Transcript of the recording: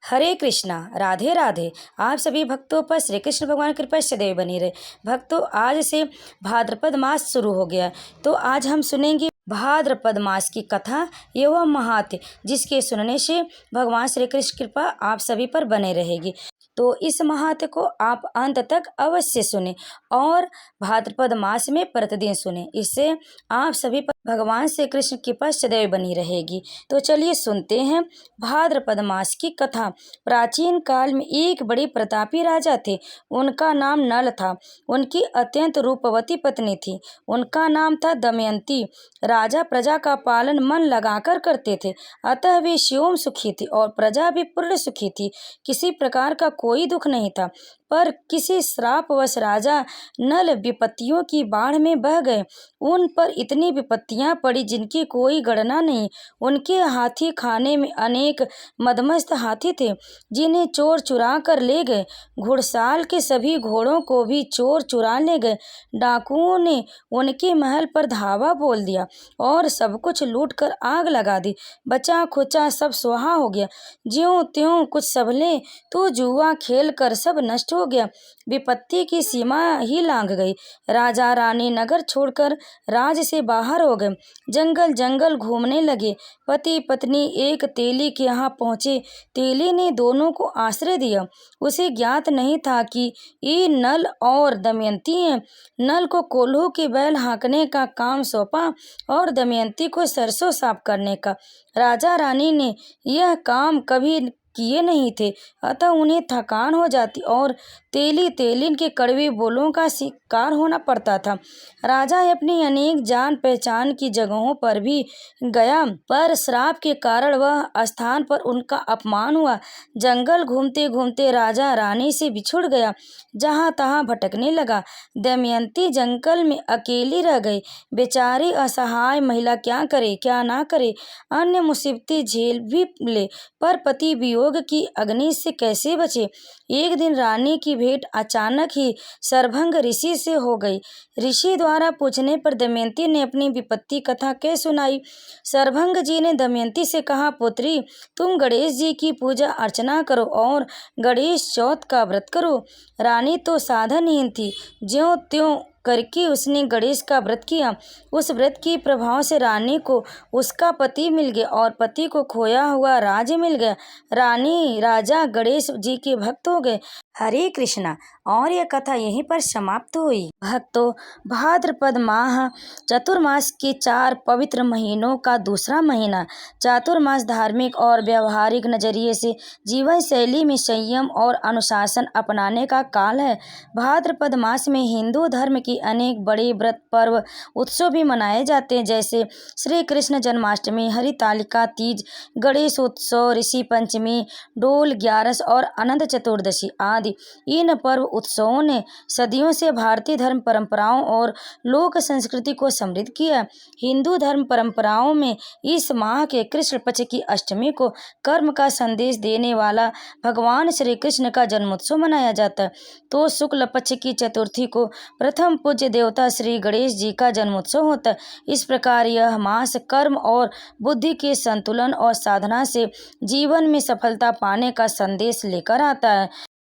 हरे कृष्णा, राधे राधे। आप सभी भक्तों पर श्री कृष्ण भगवान की कृपा सदैव बनी रहे। भक्तों, आज से भाद्रपद मास शुरू हो गया है, तो आज हम सुनेंगे भाद्रपद मास की कथा एवं महात्म्य, जिसके सुनने से भगवान श्री कृष्ण की कृपा आप सभी पर बने रहेगी। तो इस महात्म्य को आप अंत तक अवश्य सुने और भाद्रपद मास में प्रतिदिन सुने। इससे आप सभी पर भगवान श्री कृष्ण की कृपा सदैव बनी रहेगी। तो चलिए सुनते हैं भाद्रपद मास की कथा। प्राचीन काल में एक बड़े प्रतापी राजा थे। उनका नाम नल था। उनकी अत्यंत रूपवती पत्नी थी। उनका नाम था दमयंती। राजा प्रजा का पालन मन लगाकर करते थे, अतः वे स्वयं सुखी थी और प्रजा भी पूर्ण सुखी थी। किसी प्रकार का कोई दुख नहीं था। पर किसी श्रापवश राजा नल विपत्तियों की बाढ़ में बह गए। उन पर इतनी विपत्तियां पड़ी जिनकी कोई गणना नहीं। उनके हाथी खाने में अनेक मदमस्त हाथी थे, जिन्हें चोर चुरा कर ले गए। घुड़साल के सभी घोड़ों को भी चोर चुरा ले गए। डाकुओं ने उनके महल पर धावा बोल दिया और सब कुछ लूट कर आग लगा दी। बचा खुचा सब सुहा हो गया। ज्यों त्यों कुछ सबले तो जुआ खेल कर सब नष्ट हो गया। विपत्ति की सीमा ही लांघ गई। राजा रानी नगर छोड़कर राज से बाहर हो गए, जंगल जंगल घूमने लगे। पति पत्नी एक तेली के यहाँ पहुँचे। तेली ने दोनों को आश्रय दिया। उसे ज्ञात नहीं था कि ये नल और दमयंती हैं। नल को कोल्हू के बैल हाँकने का काम सौंपा और दमयंती को सरसों साफ करने का। राजा रानी ने यह काम कभी किए नहीं थे, अतः उन्हें थकान हो जाती और तेली तेलिन के कड़वे बोलों का शिकार होना पड़ता था। राजा अपनी अनेक जान पहचान की जगहों पर भी गया, पर श्राप के कारण वह स्थान पर उनका अपमान हुआ। जंगल घूमते घूमते राजा रानी से बिछुड़ गया, जहाँ तहाँ भटकने लगा। दमयंती जंगल में अकेली रह गई। बेचारी असहाय महिला क्या करे क्या ना करे। अन्य मुसीबतें झेल भी ले, पर पति वियोग की अग्नि से कैसे बचे। एक दिन रानी की भेंट अचानक ही सरभंग ऋषि से हो गई। ऋषि द्वारा पूछने पर दमयंती ने अपनी विपत्ति कथा कह सुनाई। सरभंग जी ने दमयंती से कहा, पुत्री, तुम गणेश जी की पूजा अर्चना करो और गणेश चौथ का व्रत करो। रानी तो साधनहीन थी। ज्यों त्यों करके उसने गणेश का व्रत किया। उस व्रत के प्रभाव से रानी को उसका पति मिल गया और पति को खोया हुआ राज्य मिल गया। रानी राजा गणेश जी के भक्त हो गए। हरे कृष्णा। और यह कथा यहीं पर समाप्त हुई। भक्तों, भाद्रपद माह चतुर्मास के 4 पवित्र महीनों का दूसरा महीना। चातुर्मास धार्मिक और व्यवहारिक नजरिए से जीवन शैली में संयम और अनुशासन अपनाने का काल है। भाद्रपद मास में हिंदू धर्म की अनेक बड़े व्रत पर्व उत्सव भी मनाए जाते हैं, जैसे श्री कृष्ण जन्माष्टमी, हरितालिका तीज, गणेश उत्सव, ऋषि पंचमी, डोल ग्यारस और अनंत चतुर्दशी आदि। इन पर्व उत्सवों ने सदियों से भारतीय धर्म परंपराओं और लोक संस्कृति को समृद्ध किया। हिंदू धर्म परंपराओं में इस माह के कृष्ण पक्ष की अष्टमी को कर्म का संदेश देने वाला भगवान श्री कृष्ण का जन्मोत्सव मनाया जाता है। तो शुक्ल पक्ष की चतुर्थी को प्रथम पूज्य देवता श्री गणेश जी का जन्मोत्सव होता है। इस प्रकार यह मास कर्म और बुद्धि के संतुलन और साधना से जीवन में सफलता पाने का संदेश लेकर आता है।